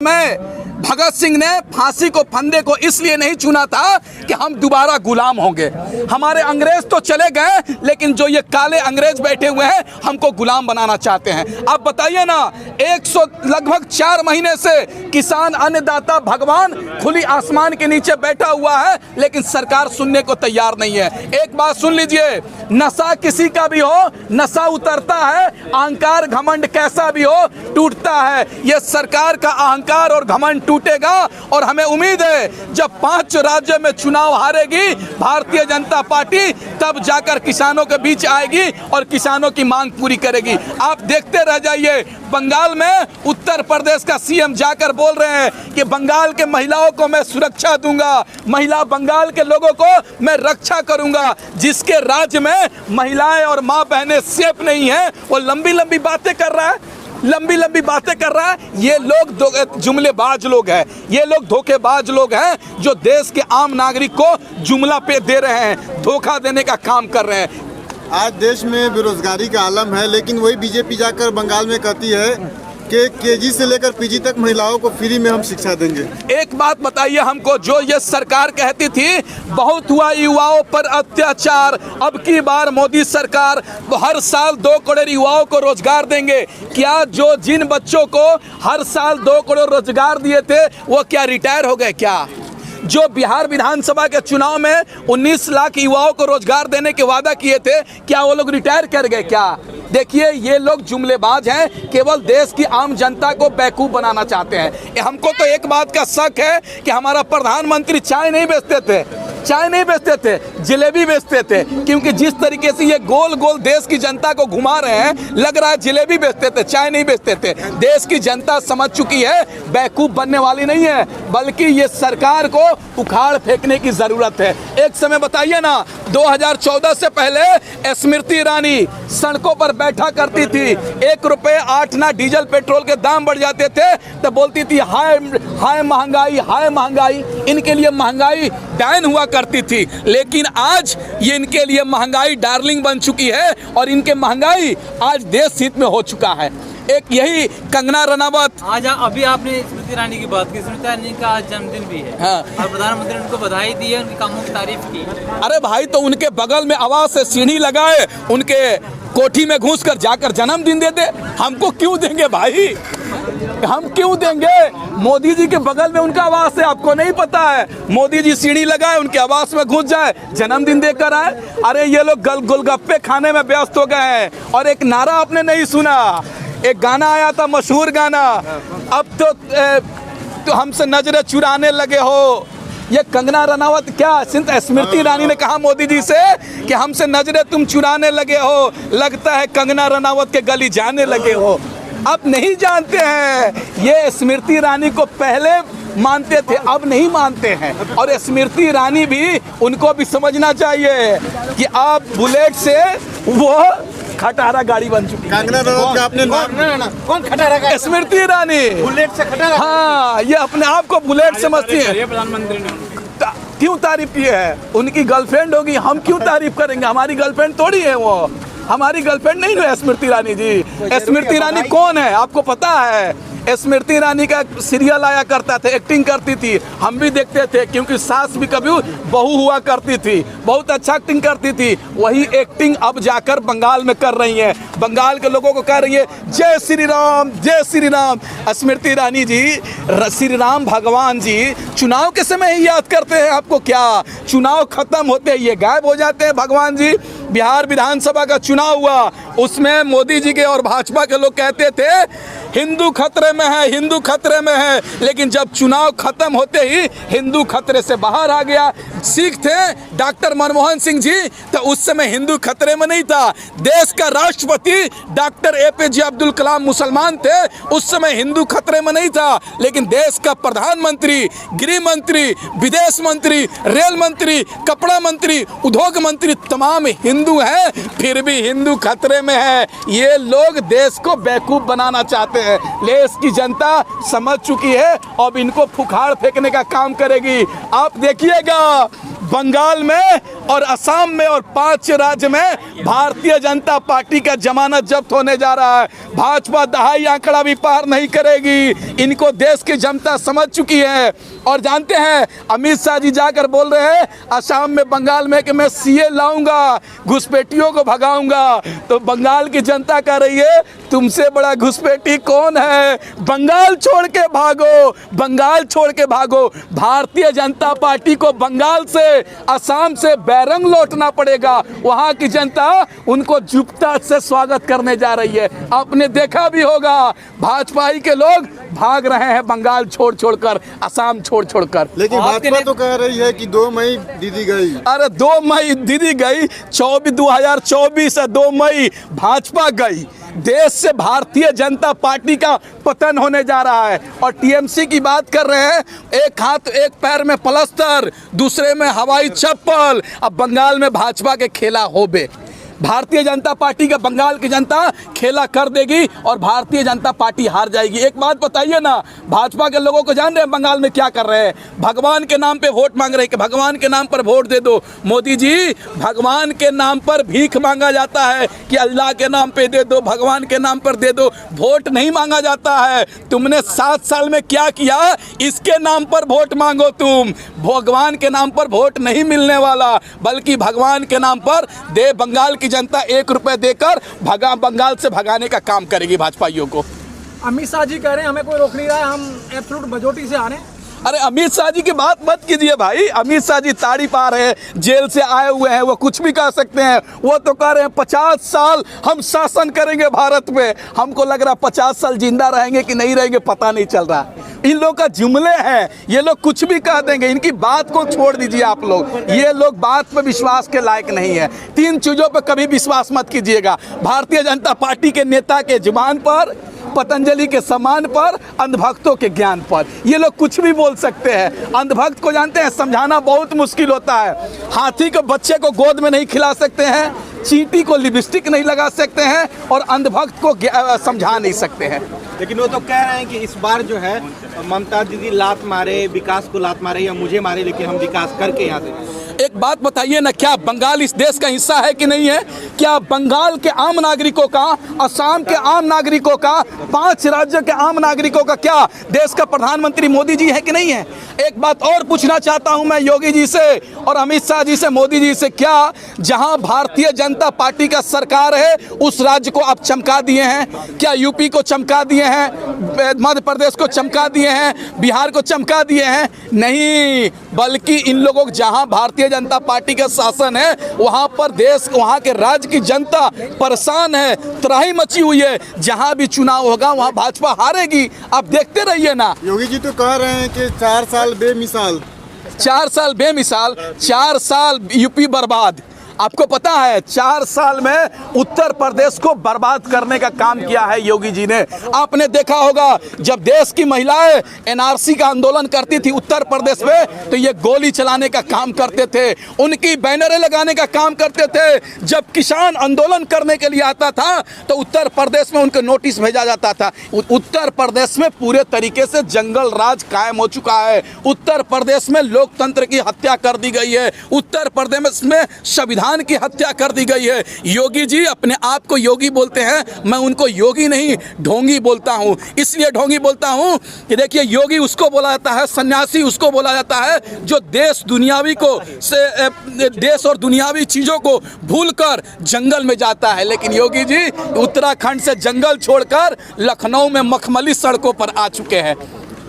में भगत सिंह ने फांसी को फंदे को इसलिए नहीं चुना था कि हम दोबारा गुलाम होंगे। हमारे अंग्रेज तो चले गए, लेकिन जो ये काले अंग्रेज बैठे हुए हैं हमको गुलाम बनाना चाहते हैं। आप बताइए ना, लगभग 4 महीने से किसान, अन्नदाता, भगवान खुली आसमान के नीचे बैठा हुआ है, लेकिन सरकार सुनने को तैयार नहीं है। एक बात सुन लीजिए, नशा किसी का भी हो, नशा उतरता है, अहंकार घमंड कैसा भी हो टूटता है। ये सरकार का अहंकार और घमंड टूटेगा और हमें उम्मीद है जब 5 राज्यों में चुनाव हारेगी भारतीय जनता पार्टी, तब जाकर किसानों के बीच आएगी और किसानों की मांग पूरी करेगी। आप देखते रह जाइए, बंगाल में उत्तर प्रदेश का सीएम जाकर बोल रहे हैं कि बंगाल के महिलाओं को मैं सुरक्षा दूंगा, महिला बंगाल के लोगों को मैं रक्षा करूंगा। जिसके राज्य में महिलाएं और माँ बहनें सेफ नहीं है, वो लंबी लंबी बातें कर रहा है, लंबी लंबी बातें कर रहा है। ये लोग जुमलेबाज लोग हैं, ये लोग धोखेबाज लोग हैं जो देश के आम नागरिक को जुमला पे दे रहे हैं, धोखा देने का काम कर रहे हैं। आज देश में बेरोजगारी का आलम है, लेकिन वही बीजेपी जाकर बंगाल में कहती है कि केजी से लेकर पीजी तक महिलाओं को फ्री में हम शिक्षा देंगे। एक बात बताइए हमको, जो ये सरकार कहती थी बहुत हुआ युवाओं पर अत्याचार, अब की बार मोदी सरकार हर साल 2 करोड़ युवाओं को रोजगार देंगे। क्या जो जिन बच्चों को हर साल 2 करोड़ रोजगार दिए थे वो क्या रिटायर हो गए? क्या जो बिहार विधानसभा के चुनाव में 19 लाख युवाओं को रोजगार देने के वादा किए थे, क्या वो लोग रिटायर कर गए? क्या देखिए, ये लोग जुमलेबाज हैं, केवल देश की आम जनता को बेवकूफ़ बनाना चाहते हैं। हमको तो एक बात का शक है कि हमारा प्रधानमंत्री चाय नहीं बेचते थे, चाय नहीं बेचते थे, जलेबी बेचते थे, क्योंकि जिस तरीके से ये गोल गोल देश की जनता को घुमा रहे हैं, लग रहा है जलेबी बेचते थे, चाय नहीं बेचते थे। देश की जनता समझ चुकी है बेवकूफ़ बनने वाली नहीं है, बल्कि ये सरकार को उखाड़ फेंकने की ज़रूरत है। एक समय बताइए ना, 2014 से पहले स्मृति ईरानी सड़कों पर बैठा करती थी, 1 रुपये 8 आना डीजल पेट्रोल के दाम बढ़ जाते थे तो बोलती थी हाय हाय महंगाई, हाय महंगाई। इनके लिए महंगाई डायन हुआ करती थी, लेकिन आज ये इनके लिए महंगाई डार्लिंग बन चुकी है और इनके महंगाई आज देश हित में हो चुका है। एक यही कंगना रनावत, आज अभी आपने स्मृति ईरानी की बात की, स्मृति ईरानी का आज जन्मदिन भी है। हाँ। और प्रधानमंत्री ने उनको बधाई दी है, उनके कामों की तारीफ की। अरे भाई, तो उनके बगल में आवाज से सीढ़ी लगाए, उनके कोठी में घुसकर जाकर जन्मदिन दे दे। हमको क्यों देंगे भाई, हम क्यों देंगे? मोदी जी के बगल में उनका आवास है, आपको नहीं पता है? मोदी जी सीढ़ी लगाए, उनके आवास में घुस जाए, जन्मदिन देकर आए। अरे ये लोग गोलगप्पे खाने में व्यस्त हो गए हैं। और एक नारा आपने नहीं सुना, एक गाना आया था, मशहूर गाना, अब तो हमसे नजरें चुराने लगे हो। ये कंगना रनावत, क्या स्मृति ईरानी ने कहा मोदी जी से कि हमसे नजरें तुम चुराने लगे हो, लगता है कंगना रनावत के गली जाने लगे हो। अब नहीं जानते हैं, ये स्मृति ईरानी को पहले मानते थे, अब नहीं मानते हैं। और स्मृति ईरानी भी, उनको भी समझना चाहिए कि आप बुलेट से वो खटारा गाड़ी बन चुकी है। कंगना रनावत का आपने नाम, कौन खटारा का? स्मृति ईरानी बुलेट से खटारा। हाँ, ये अपने आप को बुलेट समझती है। प्रधानमंत्री ने क्यों तारीफ की है? उनकी गर्लफ्रेंड होगी, हम क्यों तारीफ करेंगे? हमारी गर्लफ्रेंड थोड़ी है वो, हमारी गर्लफ्रेंड नहीं है स्मृति ईरानी जी। स्मृति ईरानी कौन है आपको पता है? स्मृति ईरानी का सीरियल आया करता था, एक्टिंग करती थी, हम भी देखते थे, क्योंकि सास भी कभी बहू हुआ करती थी, बहुत अच्छा एक्टिंग करती थी। वही एक्टिंग अब जाकर बंगाल में कर रही है, बंगाल के लोगों को कह रही है जय श्री राम, जय श्री राम। स्मृति ईरानी जी, श्री राम भगवान जी चुनाव के समय ही याद करते हैं आपको क्या? चुनाव खत्म होते ही ये गायब हो जाते हैं भगवान जी। बिहार विधानसभा का चुनाव हुआ, उसमें मोदी जी के और भाजपा के लोग कहते थे हिंदू खतरे में है, हिंदू खतरे में है, लेकिन जब चुनाव खत्म होते ही हिंदू खतरे से बाहर आ गया। सिख थे डॉक्टर मनमोहन सिंह जी, तो उस समय हिंदू खतरे में नहीं था। देश का राष्ट्रपति डॉक्टर APJ अब्दुल कलाम मुसलमान थे, उस समय हिंदू खतरे में नहीं था। लेकिन देश का प्रधानमंत्री, गृह मंत्री, विदेश मंत्री, रेल मंत्री, कपड़ा मंत्री, उद्योग मंत्री तमाम हिंदू हैं, फिर भी हिंदू खतरे में है। ये लोग देश को बेवकूफ़ बनाना चाहते हैं। देश की जनता समझ चुकी है, अब इनको फुखाड़ फेंकने का काम करेगी। आप देखिएगा बंगाल में और असम में और 5 राज्य में भारतीय जनता पार्टी का जमानत जब्त होने जा रहा है। भाजपा दहाई आंकड़ा भी पार नहीं करेगी, इनको देश की जनता समझ चुकी है। और जानते हैं अमित शाह जी जाकर बोल रहे हैं असम में, बंगाल में कि मैं सीए लाऊंगा, घुसपैठियों को भगाऊंगा। तो बंगाल की जनता कह रही है तुमसे बड़ा घुसपैठी कौन है, बंगाल छोड़ के भागो, बंगाल छोड़ के भागो। भारतीय जनता पार्टी को बंगाल से, असम से बैरंग लौटना पड़ेगा। वहां की जनता उनको जुप्ता से स्वागत करने जा रही है। आपने देखा भी होगा भाजपा के लोग भाग रहे हैं बंगाल छोड़ छोड़कर, असम छोड़ छोड़कर। लेकिन भाजपा तो कह रही है कि 2 मई दीदी गई। अरे 2 मई दीदी गई, 2024 है 2 मई भाजपा गई। देश से भारतीय जनता पार्टी का पतन होने जा रहा है। और टीएमसी की बात कर रहे हैं, एक हाथ एक पैर में प्लास्टर, दूसरे में हवाई चप्पल। अब बंगाल में भाजपा के खेला होबे, भारतीय जनता पार्टी का बंगाल की जनता खेला कर देगी और भारतीय जनता पार्टी हार जाएगी। एक बात बताइए ना, भाजपा के लोगों को जान रहे हैं बंगाल में क्या कर रहे हैं? भगवान के नाम पे वोट मांग रहे हैं कि भगवान के नाम पर वोट दे दो। मोदी जी, भगवान के नाम पर भीख मांगा जाता है कि अल्लाह के नाम पे दे दो, भगवान के नाम पर दे दो, वोट नहीं मांगा जाता है। तुमने 7 साल में क्या किया, इसके नाम पर वोट मांगो। तुम भगवान के नाम पर वोट नहीं मिलने वाला, बल्कि भगवान के नाम पर दे। बंगाल जनता 1 रुपए देकर बंगाल से भगाने का काम करेगी भाजपाइयों को। अमित शाह जी कह रहे हैं हमें कोई रोक नहीं रहा है, हम एब्सोल्यूट मेजॉरिटी से आ रहे हैं। अरे अमित शाह जी की बात मत कीजिए भाई, अमित शाह जी ताड़ी पा रहे हैं, जेल से आए हुए हैं, वो कुछ भी कह सकते हैं। वो तो कह रहे हैं 50 साल हम शासन करेंगे भारत में। हमको लग रहा 50 साल जिंदा रहेंगे कि नहीं रहेंगे पता नहीं चल रहा। इन लोग का जुमले हैं, ये लोग कुछ भी कह देंगे, इनकी बात को छोड़ दीजिए आप लोग। ये लोग बात पे विश्वास के लायक नहीं है। 3 चीजों पे कभी विश्वास मत कीजिएगा, भारतीय जनता पार्टी के नेता के जुबान पर, पतंजलि के सम्मान पर, अंधभक्तों के ज्ञान पर। ये लोग कुछ भी बोल सकते हैं। अंधभक्त को जानते हैं समझाना बहुत मुश्किल होता है। हाथी के बच्चे को गोद में नहीं खिला सकते हैं, चींटी को लिपस्टिक नहीं लगा सकते हैं, और अंधभक्त को समझा नहीं सकते हैं। लेकिन वो तो कह रहे हैं कि इस बार जो है ममता दीदी लात मारे, विकास को लात मारे या मुझे मारे, लेकिन हम विकास करके यहाँ से। एक बात बताइए ना, क्या बंगाल इस देश का हिस्सा है कि नहीं है? क्या बंगाल के आम नागरिकों का, असम के आम नागरिकों का, 5 राज्यों के आम नागरिकों का क्या देश का प्रधानमंत्री मोदी जी है कि नहीं है? एक बात और पूछना चाहता हूं मैं योगी जी से और अमित शाह जी से, मोदी जी से, क्या जहां भारतीय जनता पार्टी का सरकार है उस राज्य को आप चमका दिए हैं? क्या यूपी को चमका दिए हैं, मध्य प्रदेश को चमका दिए हैं, बिहार को चमका दिए हैं? नहीं, बल्कि इन लोगों जहां भारतीय जनता पार्टी का शासन है वहां पर देश, वहां के राज्य की जनता परेशान है, त्राही मची हुई है। जहां भी चुनाव होगा वहां भाजपा हारेगी। आप देखते रहिए ना। योगी जी तो कह रहे हैं कि 4 साल बेमिसाल, 4 साल बेमिसाल, 4 साल यूपी बर्बाद। आपको पता है 4 साल में उत्तर प्रदेश को बर्बाद करने का काम किया है योगी जी ने। आपने देखा होगा जब देश की महिलाएं एनआरसी का आंदोलन करती थी उत्तर प्रदेश में, तो ये गोली चलाने का काम करते थे, उनकी बैनरें लगाने का काम करते थे। जब किसान आंदोलन करने के लिए आता था तो उत्तर प्रदेश में उनको नोटिस भेजा जाता था। उत्तर प्रदेश में पूरे तरीके से जंगल राज कायम हो चुका है। उत्तर प्रदेश में लोकतंत्र की हत्या कर दी गई है। उत्तर प्रदेश में संविधान की हत्या कर दी गई है। योगी जी अपने आप को योगी बोलते हैं, मैं उनको योगी नहीं ढोंगी बोलता हूं। इसलिए ढोंगी बोलता हूं कि देखिए, योगी उसको बोला जाता है, सन्यासी उसको बोला जाता है जो देश और दुनियावी चीजों को भूलकर जंगल में जाता है। लेकिन योगी जी उत्तराखंड से जंगल छोड़कर लखनऊ में मखमली सड़कों पर आ चुके हैं।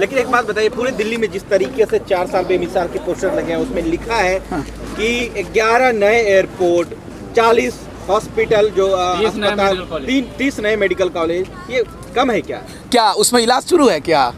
लेकिन एक बात बताइए, पूरे दिल्ली में जिस तरीके से 4 साल बेमिसाल के पोस्टर लगे हैं उसमें लिखा है कि 11 नए एयरपोर्ट, 40 हॉस्पिटल, जो 30 नए मेडिकल कॉलेज, ये कम है क्या? क्या उसमें इलाज शुरू है क्या?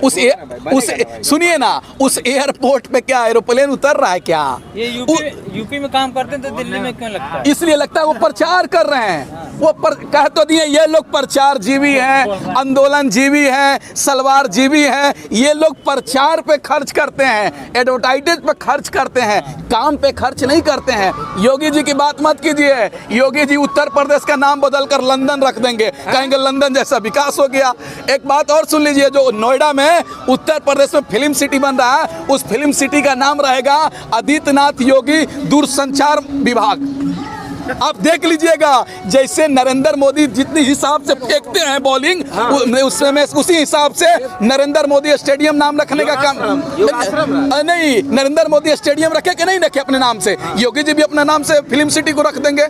सुनिए ना, उस एयरपोर्ट पे क्या एरोप्लेन उतर रहा है क्या? ये यूपी में काम करते हैं तो दिल्ली में क्यों लगता है? इसलिए लगता है वो प्रचार कर रहे हैं। वो कह तो दिए ये लोग प्रचार जीवी हैं, आंदोलन जीवी हैं, सलवार जीवी हैं। ये लोग प्रचार पे खर्च करते हैं, एडवर्टाइजमेंट पे खर्च करते हैं, काम पे खर्च नहीं करते हैं। योगी जी की बात मत कीजिए। योगी जी उत्तर प्रदेश का नाम बदलकर लंदन रख देंगे, कहेंगे लंदन जैसा विकास हो गया। एक बात और सुन लीजिए, जो नोएडा में में उत्तर प्रदेश में फिल्म सिटी बन रहा है, उस फिल्म सिटी का नाम रहेगा आदित्यनाथ योगी दूरसंचार विभाग। आप देख लीजिएगा, जैसे नरेंद्र मोदी जितनी हिसाब से फेंकते हैं बॉलिंग, उसमें उसी हिसाब से नरेंद्र मोदी स्टेडियम नाम रखने का काम नहीं, नरेंद्र मोदी स्टेडियम रखे कि नहीं रखे अपने नाम से, योगी जी भी अपने नाम से फिल्म सिटी को रख देंगे।